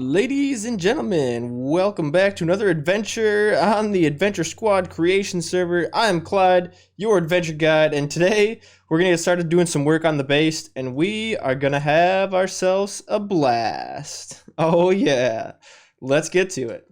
Ladies and gentlemen, welcome back to another adventure on the Adventure Squad creation server. I'm Clyde, your adventure guide, and today we're gonna get started doing some work on the base, and we are gonna have ourselves a blast. Oh yeah, let's get to it.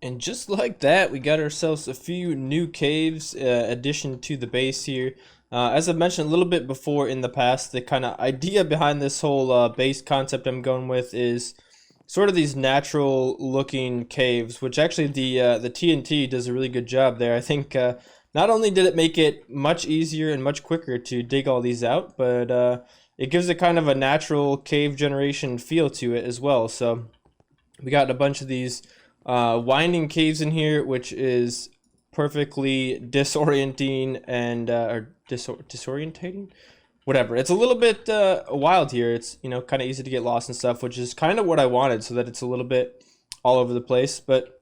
And just like that, we got ourselves a few new caves addition to the base here. As I mentioned a little bit before in the past, the kind of idea behind this whole base concept I'm going with is sort of these natural looking caves, which actually the TNT does a really good job there. I think not only did it make it much easier and much quicker to dig all these out, but it gives it kind of a natural cave generation feel to it as well. So we got a bunch of these winding caves in here, which is perfectly disorienting and disorientating, whatever. It's a little bit wild here. It's, you know, kind of easy to get lost and stuff, which is kind of what I wanted, so that it's a little bit all over the place. But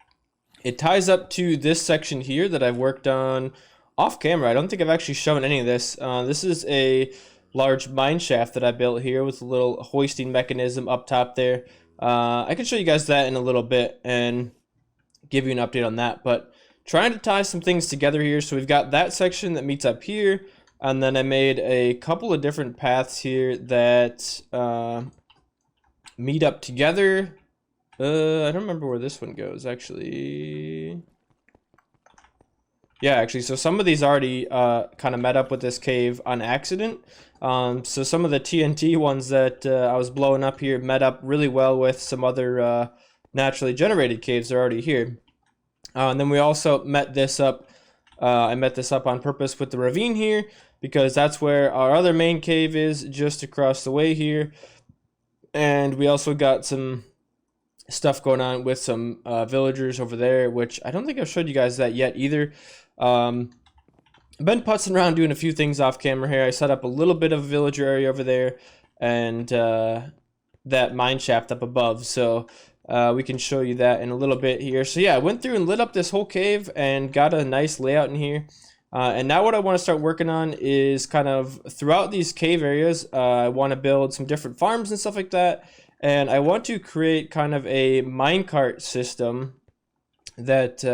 it ties up to this section here that I've worked on off camera. I don't think I've actually shown any of this. This is a large mine shaft that I built here with a little hoisting mechanism up top there. I can show you guys that in a little bit and give you an update on that, but trying to tie some things together here. So we've got that section that meets up here, and then I made a couple of different paths here that meet up together. I don't remember where this one goes actually. Yeah, actually, so some of these already kind of met up with this cave on accident. So some of the TNT ones that I was blowing up here met up really well with some other naturally generated caves that are already here. And then we also met this up. I met this up on purpose with the ravine here, because that's where our other main cave is, just across the way here. And we also got some stuff going on with some villagers over there, which I don't think I've showed you guys that yet either. I've been putzing around doing a few things off camera here. I set up a little bit of a villager area over there, and that mine shaft up above, so we can show you that in a little bit here. So yeah, I went through and lit up this whole cave and got a nice layout in here. And now what I want to start working on is kind of throughout these cave areas, I want to build some different farms and stuff like that. And I want to create kind of a minecart system that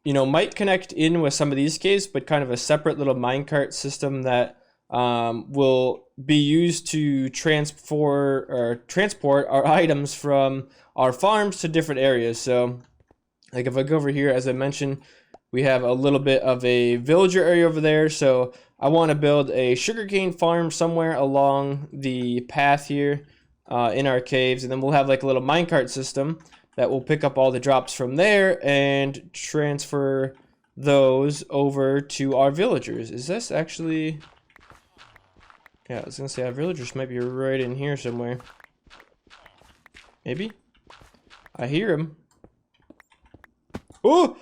you know, might connect in with some of these caves, but kind of a separate little minecart system that will be used to transport our items from our farms to different areas. So like if I go over here, as I mentioned, we have a little bit of a villager area over there. So I want to build a sugarcane farm somewhere along the path here in our caves, and then we'll have like a little minecart system that will pick up all the drops from there and transfer those over to our villagers. Is this actually... Yeah, I was gonna say our villagers might be right in here somewhere. Maybe? I hear him. Oh!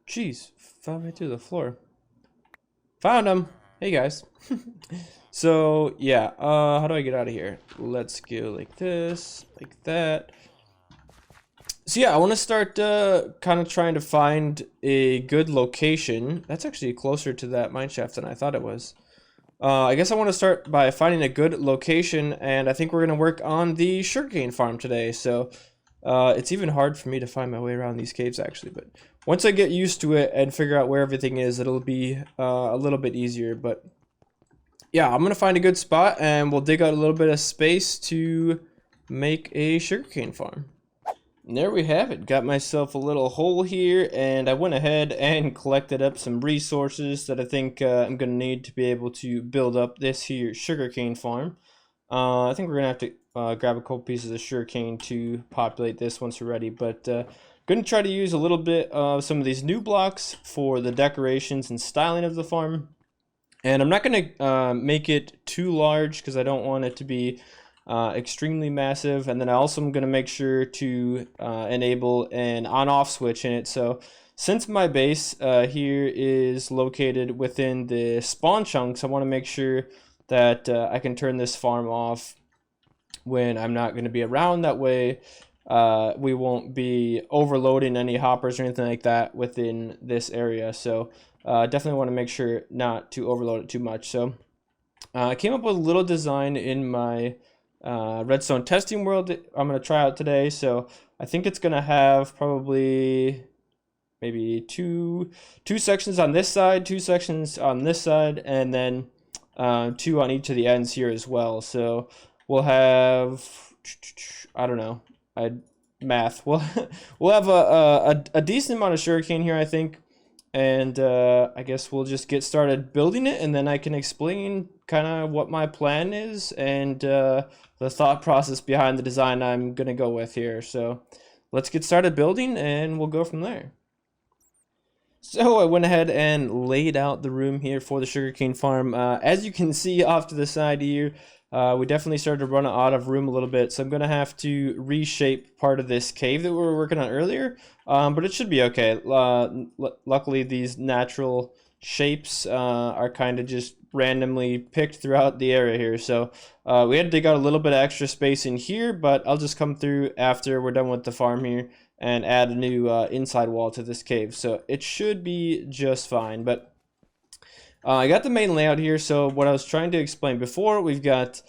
Jeez, fell right through the floor. Found him! Hey guys. So, yeah, how do I get out of here? Let's go like this, like that. So yeah, I want to start kind of trying to find a good location. That's actually closer to that mineshaft than I thought it was. I guess I want to start by finding a good location, and I think we're going to work on the sugarcane farm today. So it's even hard for me to find my way around these caves, actually. But once I get used to it and figure out where everything is, it'll be a little bit easier. But yeah, I'm going to find a good spot, and we'll dig out a little bit of space to make a sugarcane farm. And there we have it. Got myself a little hole here, and I went ahead and collected up some resources that I think I'm going to need to be able to build up this here sugarcane farm. I think we're going to have to grab a couple pieces of sugarcane to populate this once we're ready, but going to try to use a little bit of some of these new blocks for the decorations and styling of the farm. And I'm not going to make it too large because I don't want it to be extremely massive, and then I also am going to make sure to enable an on-off switch in it. So since my base here is located within the spawn chunks, I want to make sure that I can turn this farm off when I'm not going to be around. That way we won't be overloading any hoppers or anything like that within this area. So definitely want to make sure not to overload it too much. So I came up with a little design in my redstone testing world that I'm going to try out today. So I think it's going to have probably maybe two sections on this side, 2 sections on this side, and then 2 on each of the ends here as well. So we'll have, I don't know, math. We'll have a decent amount of sugarcane here, I think. And I guess we'll just get started building it, and then I can explain kind of what my plan is and the thought process behind the design I'm going to go with here. So let's get started building, and we'll go from there. So I went ahead and laid out the room here for the sugarcane farm. As you can see off to the side here, we definitely started to run out of room a little bit, so I'm going to have to reshape part of this cave that we were working on earlier, but it should be okay. Luckily, these natural shapes are kind of just randomly picked throughout the area here, so we had to dig out a little bit of extra space in here, but I'll just come through after we're done with the farm here and add a new inside wall to this cave, so it should be just fine. But I got the main layout here. So what I was trying to explain before, we've got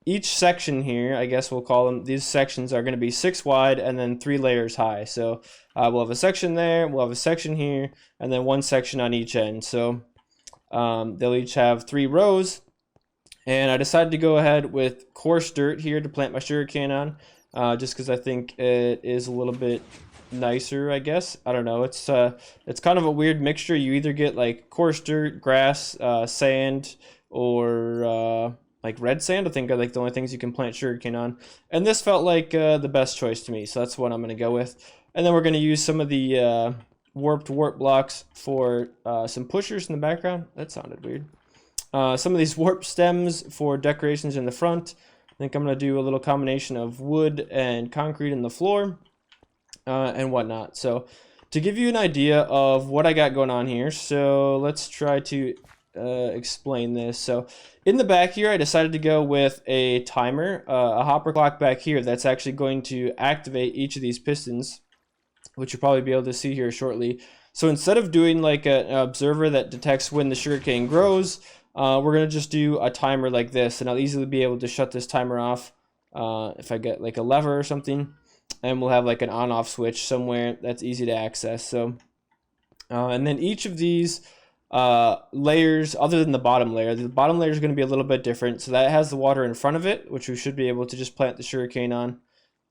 each section here, I guess we'll call them, these sections are going to be 6 wide and then 3 layers high. So we'll have a section there, we'll have a section here, and then 1 section on each end. So they'll each have 3 rows, and I decided to go ahead with coarse dirt here to plant my sugarcane on, just because I think it is a little bit nicer, I guess. I don't know, it's kind of a weird mixture. You either get like coarse dirt, grass, sand, or like red sand. I think are like the only things you can plant sugarcane on, and this felt like the best choice to me, so that's what I'm going to go with. And then we're going to use some of the warp blocks for some pushers in the background. That sounded weird. Some of these warp stems for decorations in the front. I think I'm going to do a little combination of wood and concrete in the floor and whatnot. So to give you an idea of what I got going on here, so let's try to explain this. So in the back here, I decided to go with a timer, a hopper clock back here that's actually going to activate each of these pistons, which you'll probably be able to see here shortly. So instead of doing like an observer that detects when the sugarcane grows, we're going to just do a timer like this, and I'll easily be able to shut this timer off if I get like a lever or something, and we'll have like an on-off switch somewhere that's easy to access. So and then each of these layers, other than the bottom layer is going to be a little bit different. So that has the water in front of it, which we should be able to just plant the sugarcane on.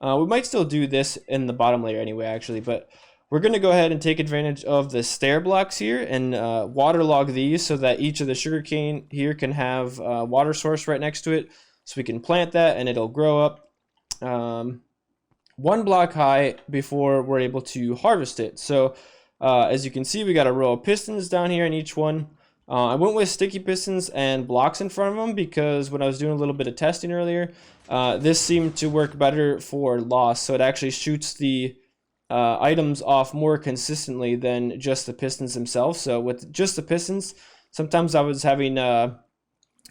We might still do this in the bottom layer anyway, actually, but we're going to go ahead and take advantage of the stair blocks here and waterlog these so that each of the sugarcane here can have a water source right next to it, so we can plant that and it'll grow up. one block high before we're able to harvest it. So as you can see, we got a row of pistons down here in each one. I went with sticky pistons and blocks in front of them because when I was doing a little bit of testing earlier, this seemed to work better for loss. So it actually shoots the items off more consistently than just the pistons themselves. So with just the pistons, sometimes I was having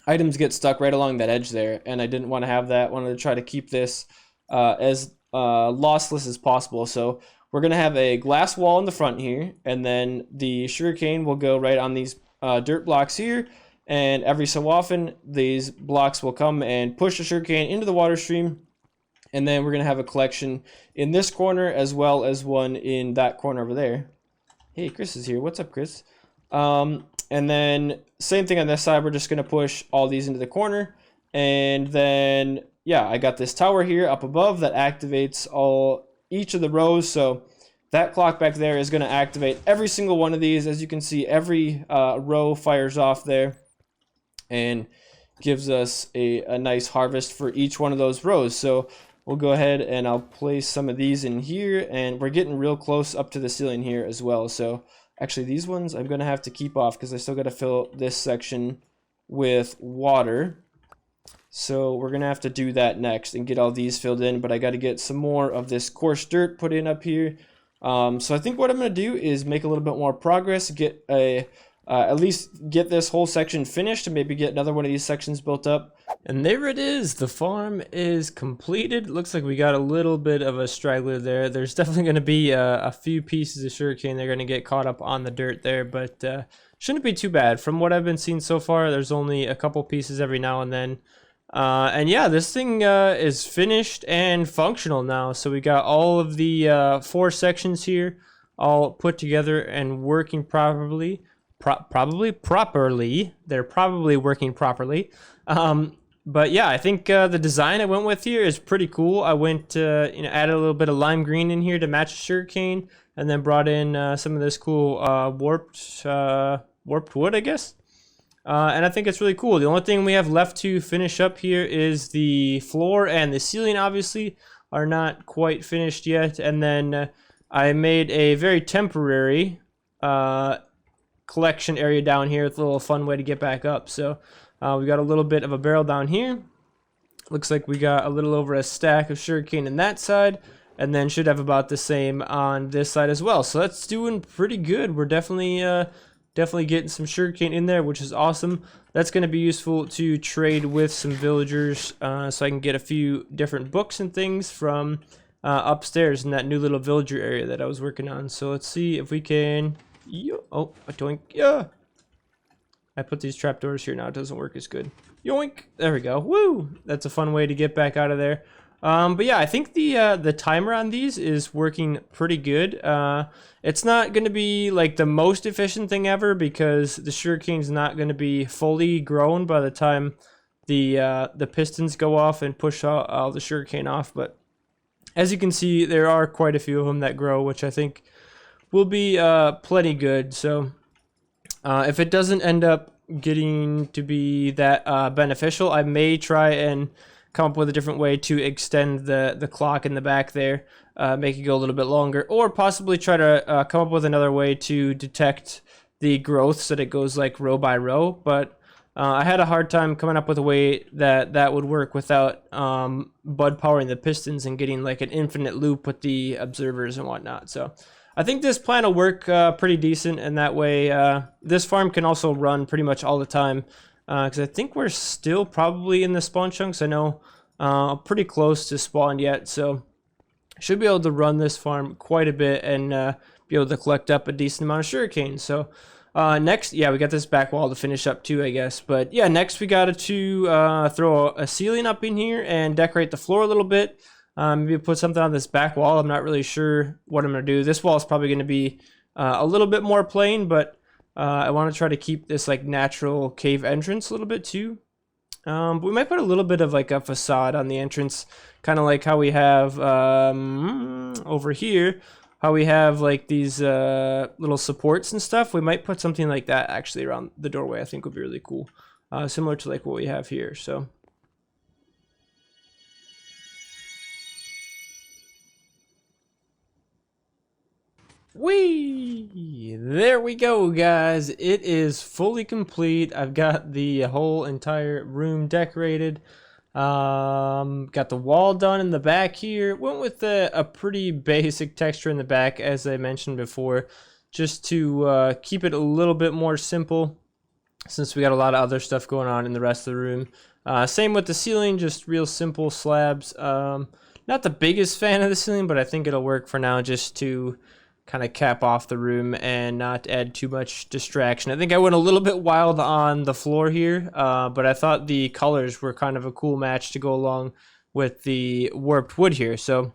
items get stuck right along that edge there, and I didn't want to have that. I wanted to try to keep this as lossless as possible. So we're going to have a glass wall in the front here, and then the sugarcane will go right on these dirt blocks here, and every so often these blocks will come and push the sugarcane into the water stream, and then we're going to have a collection in this corner as well as one in that corner over there. Hey, Chris is here. What's up, Chris? And then same thing on this side. We're just going to push all these into the corner, and then yeah, I got this tower here up above that activates each of the rows. So that clock back there is going to activate every single one of these. As you can see, every row fires off there and gives us a nice harvest for each one of those rows. So we'll go ahead and I'll place some of these in here, and we're getting real close up to the ceiling here as well. So actually these ones I'm going to have to keep off because I still got to fill this section with water. So we're going to have to do that next and get all these filled in, but I got to get some more of this coarse dirt put in up here. So I think what I'm going to do is make a little bit more progress, get at least get this whole section finished, and maybe get another one of these sections built up. And there it is. The farm is completed. Looks like we got a little bit of a straggler there. There's definitely going to be a few pieces of sugarcane. They're going to get caught up on the dirt there, but shouldn't be too bad. From what I've been seeing so far, there's only a couple pieces every now and then. And yeah, this thing is finished and functional now. So we got all of the 4 sections here all put together and working properly. Properly. They're probably working properly. But yeah, I think the design I went with here is pretty cool. I went added a little bit of lime green in here to match the sugarcane, and then brought in some of this cool warped wood, I guess. And I think it's really cool. The only thing we have left to finish up here is the floor, and the ceiling obviously are not quite finished yet. And then I made a very temporary collection area down here. It's a little fun way to get back up. So we got a little bit of a barrel down here. Looks like we got a little over a stack of sugarcane in that side, and then should have about the same on this side as well. So that's doing pretty good. We're definitely getting some sugarcane in there, which is awesome. That's going to be useful to trade with some villagers, so I can get a few different books and things from upstairs in that new little villager area that I was working on. So let's see if we can... Oh, a doink. Yeah. I put these trapdoors here now. It doesn't work as good. Yoink. There we go. Woo! That's a fun way to get back out of there. But yeah, I think the timer on these is working pretty good. It's not going to be like the most efficient thing ever because the sugarcane's not going to be fully grown by the time the pistons go off and push all the sugarcane off. But as you can see, there are quite a few of them that grow, which I think will be plenty good. So if it doesn't end up getting to be that beneficial, I may try and come up with a different way to extend the clock in the back there, make it go a little bit longer, or possibly try to come up with another way to detect the growth so that it goes like row by row. But I had a hard time coming up with a way that would work without bud powering the pistons and getting like an infinite loop with the observers and whatnot. So I think this plan will work pretty decent, and that way this farm can also run pretty much all the time. Because I think we're still probably in the spawn chunks. I know pretty close to spawn yet, so should be able to run this farm quite a bit and be able to collect up a decent amount of sugarcane. So next, yeah, we got this back wall to finish up too, I guess. But yeah, next we got to throw a ceiling up in here and decorate the floor a little bit. Maybe put something on this back wall. I'm not really sure what I'm going to do. This wall is probably going to be a little bit more plain, but I want to try to keep this like natural cave entrance a little bit too. But we might put a little bit of like a facade on the entrance, kind of like how we have over here, how we have like these little supports and stuff. We might put something like that actually around the doorway. I think would be really cool, similar to like what we have here. So Whee! There we go, guys. It is fully complete. I've got the whole entire room decorated. Got the wall done in the back here. Went with a pretty basic texture in the back, as I mentioned before, just to keep it a little bit more simple, since we got a lot of other stuff going on in the rest of the room. Same with the ceiling, just real simple slabs. Not the biggest fan of the ceiling, but I think it'll work for now, just to kind of cap off the room and not add too much distraction. I think I went a little bit wild on the floor here, but I thought the colors were kind of a cool match to go along with the warped wood here. So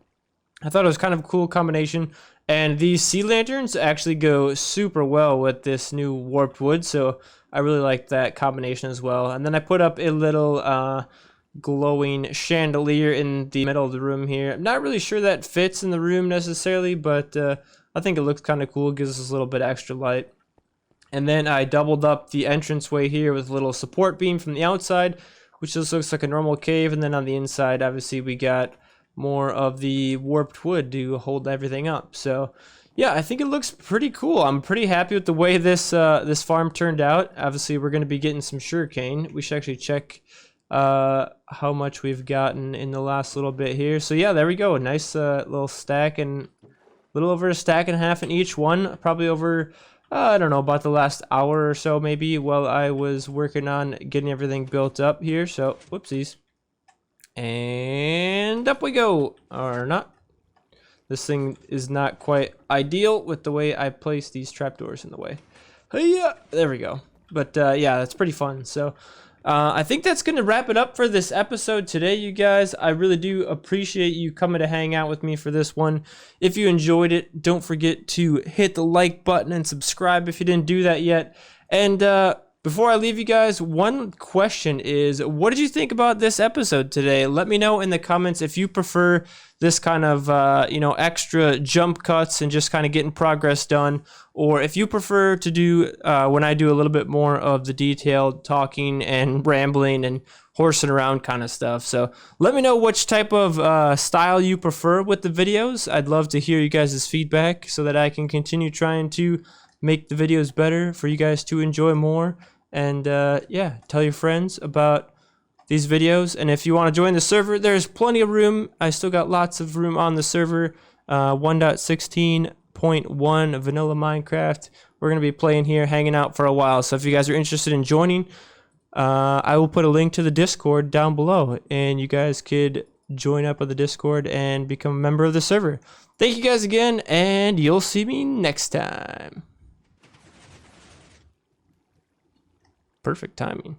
I thought it was kind of a cool combination. And these sea lanterns actually go super well with this new warped wood, so I really like that combination as well. And then I put up a little glowing chandelier in the middle of the room here. I'm not really sure that fits in the room necessarily, but I think it looks kind of cool. It gives us a little bit extra light. And then I doubled up the entranceway here with a little support beam from the outside, which just looks like a normal cave. And then on the inside, obviously, we got more of the warped wood to hold everything up. So yeah, I think it looks pretty cool. I'm pretty happy with the way this this farm turned out. Obviously, we're going to be getting some sugarcane. We should actually check how much we've gotten in the last little bit here. So yeah, there we go. A nice little stack, and a little over a stack and a half in each one. Probably over, I don't know, about the last hour or so maybe, while I was working on getting everything built up here. So whoopsies. And up we go. Or not. This thing is not quite ideal with the way I place these trapdoors in the way. Hey-ya! There we go. But yeah, that's pretty fun. So I think that's going to wrap it up for this episode today, you guys. I really do appreciate you coming to hang out with me for this one. If you enjoyed it, don't forget to hit the like button and subscribe if you didn't do that yet. And before I leave you guys, one question is, what did you think about this episode today? Let me know in the comments if you prefer this kind of, extra jump cuts and just kind of getting progress done, or if you prefer to do, when I do a little bit more of the detailed talking and rambling and horsing around kind of stuff. So let me know which type of style you prefer with the videos. I'd love to hear you guys' feedback so that I can continue trying to make the videos better for you guys to enjoy more. And yeah, tell your friends about these videos. And if you want to join the server, there's plenty of room. I still got lots of room on the server. 1.16.1 vanilla Minecraft. We're going to be playing here, hanging out for a while. So if you guys are interested in joining, I will put a link to the Discord down below, and you guys could join up with the Discord and become a member of the server. Thank you guys again, and you'll see me next time. Perfect timing.